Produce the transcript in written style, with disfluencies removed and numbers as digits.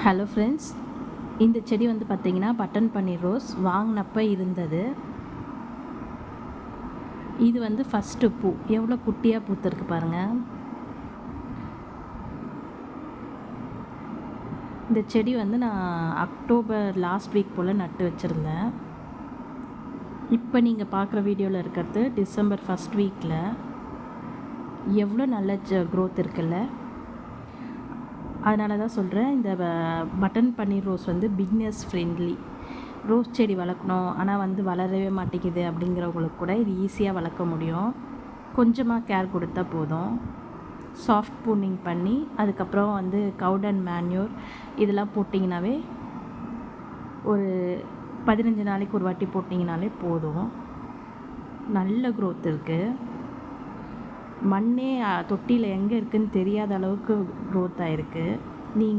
Hello friends, இந்த செடி வந்து பார்த்திங்கன்னா பட்டன் பன்னீர் ரோஸ் வாங்கினப்ப இருந்தது. இது வந்து ஃபஸ்ட்டு பூ எவ்வளோ குட்டியாக பூத்திருக்கு பாருங்கள். இந்த செடி வந்து நான் அக்டோபர் லாஸ்ட் வீக் போல் நட்டு வச்சுருந்தேன். இப்போ நீங்கள் பார்க்குற வீடியோவில் இருக்கிறது டிசம்பர் ஃபஸ்ட் வீக்கில். எவ்வளோ நல்ல க்ரோத் இருக்குல்ல. அதனால தான் சொல்கிறேன், இந்த பட்டன் பன்னீர் ரோஸ் வந்து பிகினர்ஸ் ஃப்ரெண்ட்லி. ரோஸ் செடி வளர்க்கணும் ஆனால் வந்து வளரவே மாட்டேங்குது அப்படிங்கிறவங்களுக்கு கூட இது ஈஸியாக வளர்க்க முடியும். கொஞ்சமாக கேர் கொடுத்தா போதும். சாஃப்ட் ப்ரூனிங் பண்ணி அதுக்கப்புறம் வந்து கவுடன் மேன்யூர் இதெல்லாம் போட்டிங்கனாவே ஒரு 15 நாளைக்கு ஒரு வாட்டி போட்டிங்கனாலே போதும். நல்ல க்ரோத் இருக்குது. மண்ணே தொட்டியில் எங்கே இருக்குதுன்னு தெரியாத அளவுக்கு க்ரோத் ஆகிருக்கு. நீங்கள்